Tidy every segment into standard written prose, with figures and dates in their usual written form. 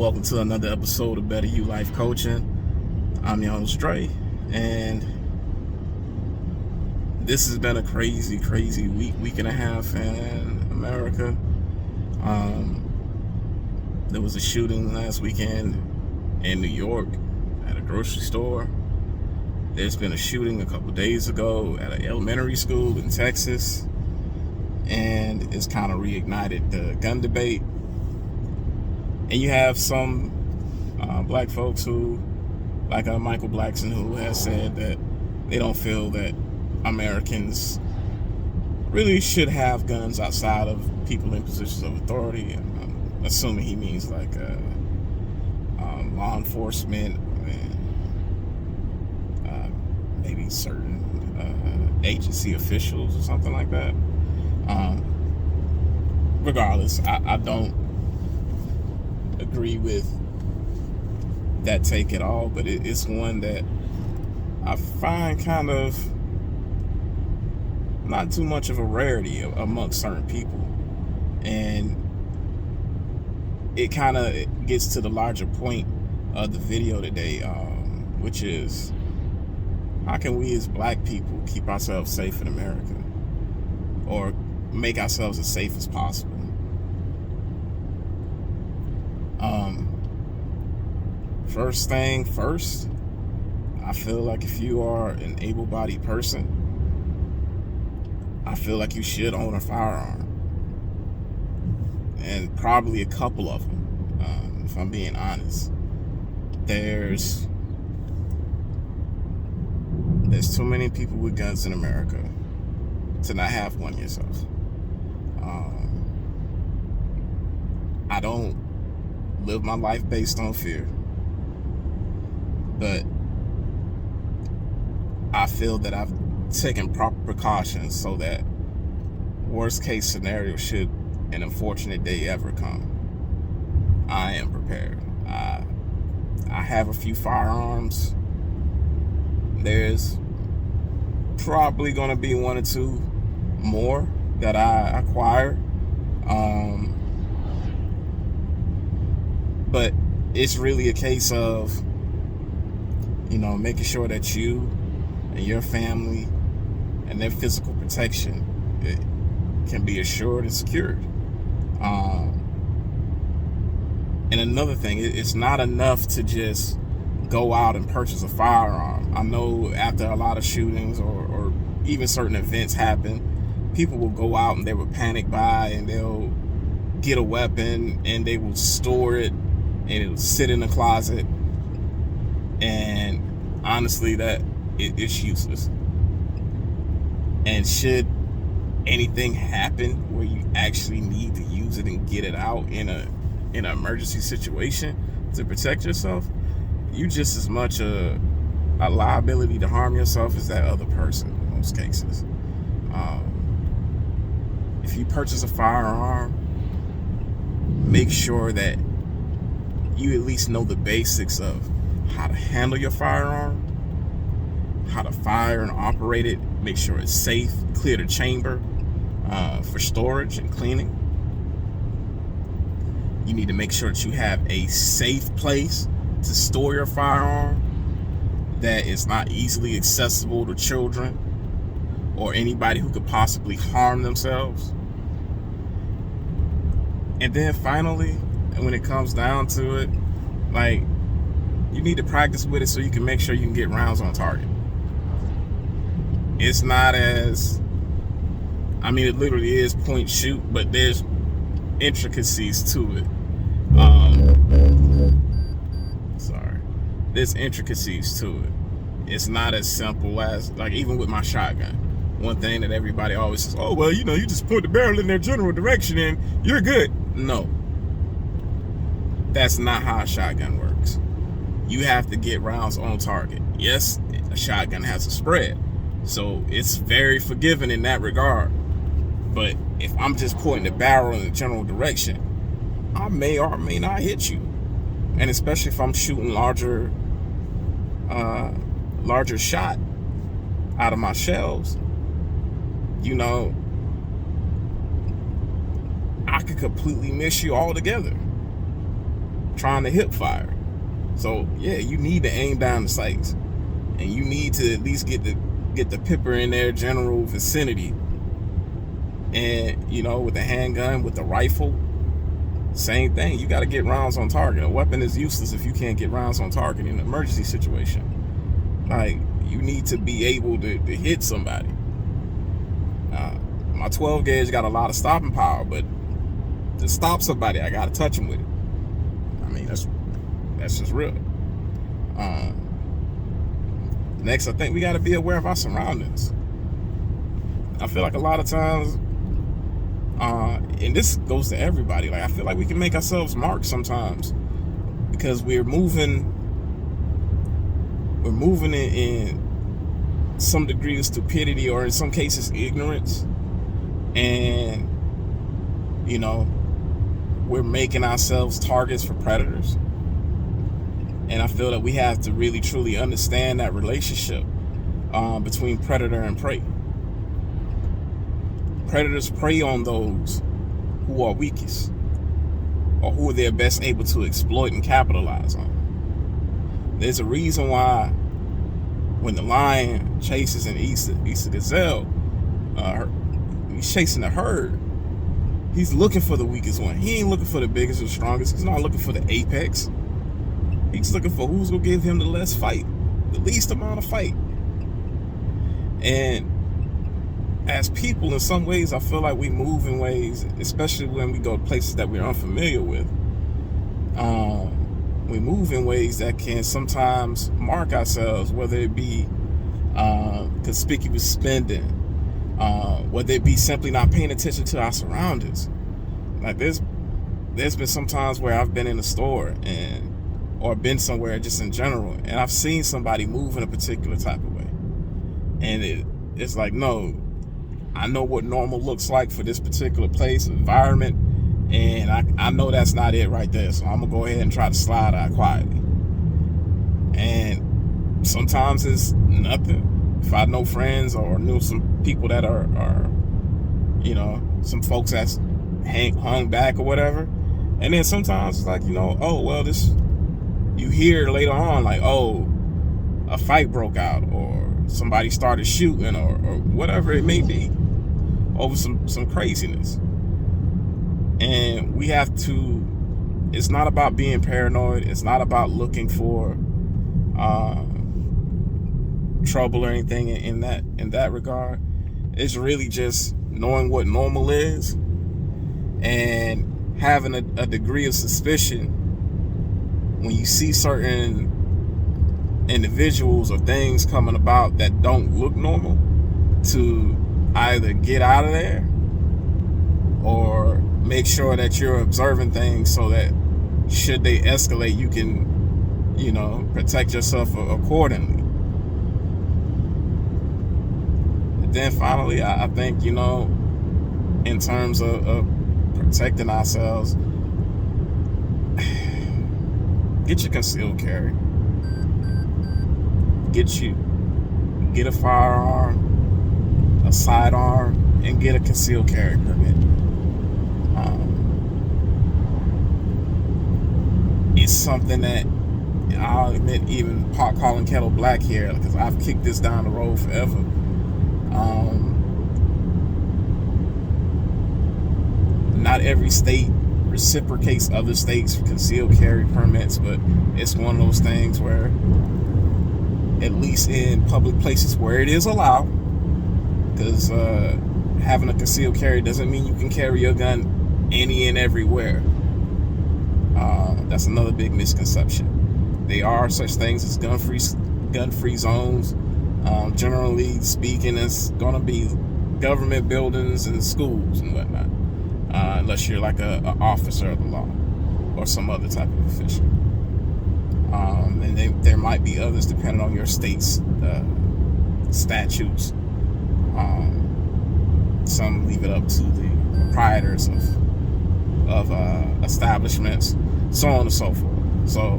Welcome to another episode of Better You Life Coaching. I'm your host, Dre, and this has been a crazy week and a half in America. There was a shooting last weekend in New York at a grocery store. There's been a shooting a couple days ago at an elementary school in Texas, and it's kind of reignited the gun debate. And you have some black folks who, like Michael Blackson, who has said that they don't feel that Americans really should have guns outside of people in positions of authority. I'm assuming he means like law enforcement and maybe certain agency officials or something like that. Regardless, I don't agree with that take at all, but it's one that I find kind of not too much of a rarity amongst certain people, and it kind of gets to the larger point of the video today, which is, how can we as black people keep ourselves safe in America, or make ourselves as safe as possible? First thing first, I feel like if you are an able-bodied person, I feel like you should own a firearm, and probably a couple of them, if I'm being honest. There's too many people with guns in America to not have one yourself. I don't live my life based on fear, but I feel that I've taken proper precautions so that worst case scenario, should an unfortunate day ever come, I am prepared. I have a few firearms. There's probably going to be one or two more that I acquire. But it's really a case of, making sure that you and your family and their physical protection can be assured and secured. And another thing, it's not enough to just go out and purchase a firearm. I know after a lot of shootings or even certain events happen, people will go out and they will panic buy, and they'll get a weapon and they will store it and it'll sit in the closet. And honestly, it's useless. And should anything happen where you actually need to use it and get it out in an emergency situation to protect yourself, you just as much a liability to harm yourself as that other person in most cases. If you purchase a firearm, make sure that you at least know the basics of how to handle your firearm, how to fire and operate it, make sure it's safe, clear the chamber for storage and cleaning. You need to make sure that you have a safe place to store your firearm that is not easily accessible to children or anybody who could possibly harm themselves. And then finally, when it comes down to it, you need to practice with it so you can make sure you can get rounds on target. It's not it literally is point shoot, but there's intricacies to it. There's intricacies to it. It's not as simple as, even with my shotgun. One thing that everybody always says, oh, well, you just point the barrel in their general direction and you're good. No. That's not how a shotgun works. You have to get rounds on target. Yes, a shotgun has a spread, so it's very forgiving in that regard. But if I'm just pointing the barrel in the general direction, I may or may not hit you. And especially if I'm shooting larger shot out of my shells, I could completely miss you altogether. trying to hip fire. So yeah, you need to aim down the sights, and you need to at least get the pipper in their general vicinity. And with the handgun, with the rifle, same thing. You got to get rounds on target. A weapon is useless if you can't get rounds on target in an emergency situation. Like, you need to be able to hit somebody. My 12 gauge got a lot of stopping power, but to stop somebody, I got to touch them with it. I mean, that's just real. Next, I think we got to be aware of our surroundings. I feel like a lot of times, and this goes to everybody, like I feel like we can make ourselves marked sometimes because we're moving in some degree of stupidity, or in some cases ignorance, and we're making ourselves targets for predators. And I feel that we have to really truly understand that relationship between predator and prey. Predators prey on those who are weakest, or who they're best able to exploit and capitalize on. There's a reason why when the lion chases and eats a gazelle, he's chasing the herd. He's looking for the weakest one. He ain't looking for the biggest or strongest. He's not looking for the apex. He's looking for who's gonna give him the least amount of fight. And as people, in some ways, I feel like we move in ways, especially when we go to places that we're unfamiliar with. We move in ways that can sometimes mark ourselves, whether it be conspicuous spending, whether it be simply not paying attention to our surroundings. Like there's been some times where I've been in a store or been somewhere just in general, and I've seen somebody move in a particular type of way, and it's like, no, I know what normal looks like for this particular place, environment, and I know that's not it right there. So I'm gonna go ahead and try to slide out quietly. And sometimes it's nothing. If I know friends or knew some people that are some folks that's hung back or whatever, and then sometimes it's like, oh well, you hear later on like, oh, a fight broke out, or somebody started shooting, or whatever it may be, over some craziness. And we have to, it's not about being paranoid, it's not about looking for trouble or anything in that regard. It's really just knowing what normal is and having a degree of suspicion when you see certain individuals or things coming about that don't look normal, to either get out of there or make sure that you're observing things so that should they escalate, you can, protect yourself accordingly. And then finally, I think, in terms of protecting ourselves, get your concealed carry. Get a firearm, a sidearm, and get a concealed carry permit. It's something that I'll admit, even pot calling kettle black here, because I've kicked this down the road forever. Not every state reciprocates other states for concealed carry permits, but it's one of those things where, at least in public places where it is allowed, because having a concealed carry doesn't mean you can carry your gun any and everywhere. That's another big misconception. There are such things as gun-free zones. Generally speaking, it's going to be government buildings and schools and whatnot, unless you're like an officer of the law or some other type of official. And there might be others depending on your state's statutes. Some leave it up to the proprietors of establishments, so on and so forth. So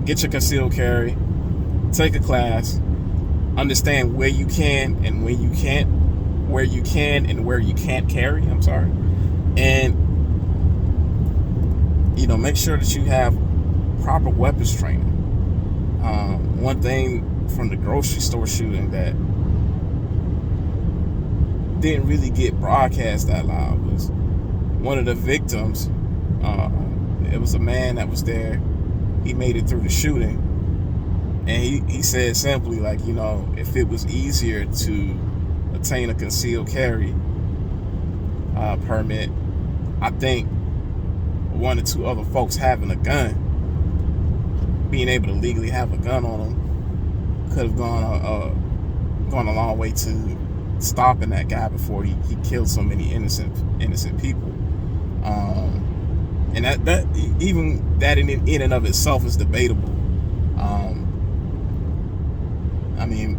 get your concealed carry, take a class, understand where you can and when you can't, where you can and where you can't carry, and make sure that you have proper weapons training. One thing from the grocery store shooting that didn't really get broadcast that loud was one of the victims. It was a man that was there. He made it through the shooting, and he said simply, like, if it was easier to obtain a concealed carry permit, I think one or two other folks having a gun, being able to legally have a gun on them, could have gone a long way to stopping that guy before he killed so many innocent people. And that even that in and of itself is debatable. I mean,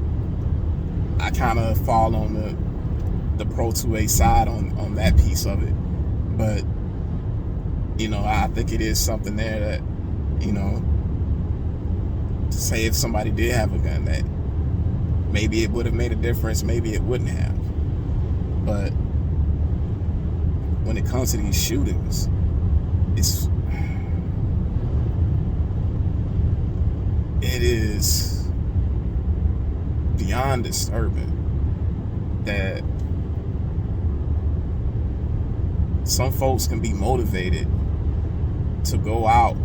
I kind of fall on the pro 2A side on that piece of it, but I think it is something there that, to say if somebody did have a gun, that maybe it would have made a difference, maybe it wouldn't have. But when it comes to these shootings, it is beyond disturbing that some folks can be motivated to go out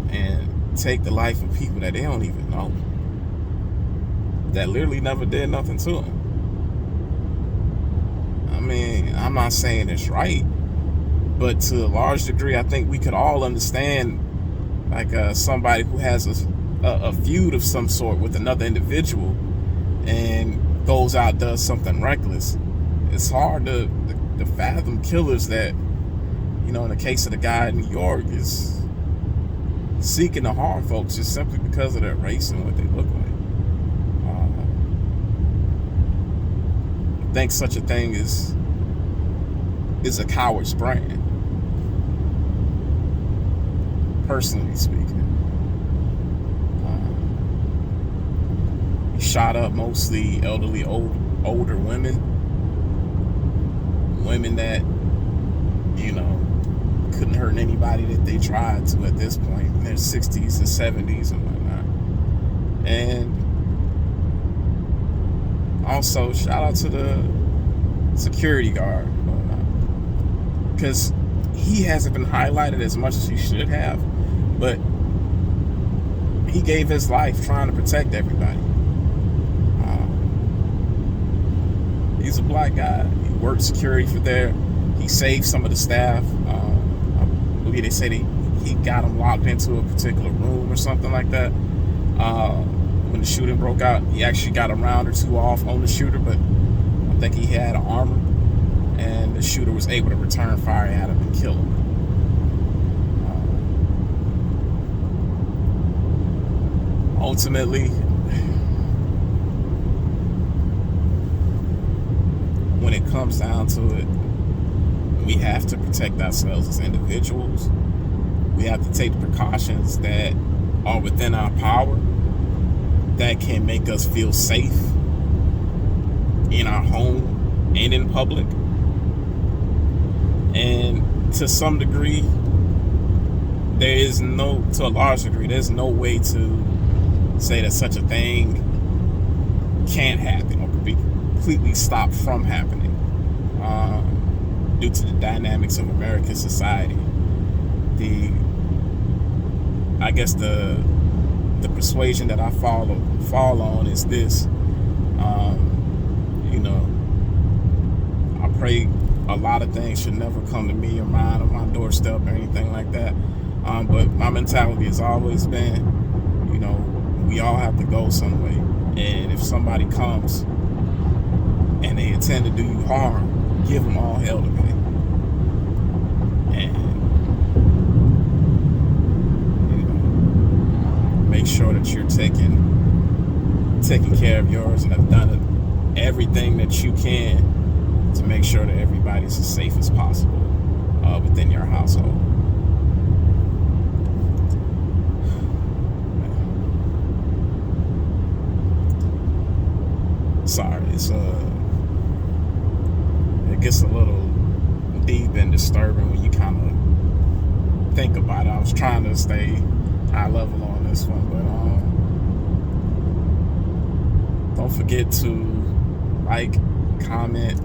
and take the life of people that they don't even know, that literally never did nothing to them. I mean, I'm not saying it's right, but to a large degree, I think we could all understand, like somebody who has a feud of some sort with another individual and goes out, does something reckless. It's hard to fathom killers that, in the case of the guy in New York, is seeking to harm folks just simply because of their race and what they look like. I think such a thing is a coward's brand, personally speaking. He shot up mostly elderly, older women that, couldn't hurt anybody that they tried to at this point in their 60s and 70s and whatnot. And also, shout out to the security guard, because he hasn't been highlighted as much as he should have, but he gave his life trying to protect everybody. He's a black guy. He worked security for there. He saved some of the staff. I believe they say he got them locked into a particular room or something like that. When the shooting broke out, he actually got a round or two off on the shooter, but I think he had armor, and the shooter was able to return fire at him and kill him. Ultimately, when it comes down to it, we have to protect ourselves as individuals. We have to take the precautions that are within our power that can make us feel safe in our home and in public. And to some degree, to a large degree, there's no way to say that such a thing can't happen or could be completely stopped from happening due to the dynamics of American society. I guess the persuasion that I fall on is this. I pray a lot of things should never come to me or mine or my doorstep or anything like that. But my mentality has always been, we all have to go some way. And if somebody comes and they intend to do you harm, give them all hell to pay. And make sure that you're taking care of yours and have done everything that you can to make sure that everybody's as safe as possible within your household. Sorry, it gets a little deep and disturbing when you kind of think about it. I was trying to stay high level on this one, but don't forget to like, comment,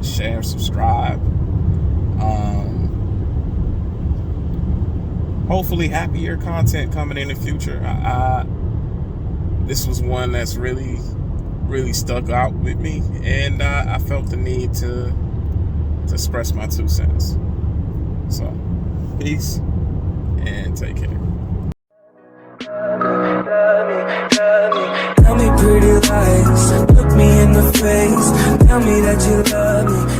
share, subscribe. Hopefully happier content coming in the future. This was one that's really stuck out with me, and I felt the need to express my 2 cents. So, peace and take care. Tell me pretty lies, look me in the face, tell me that you love me.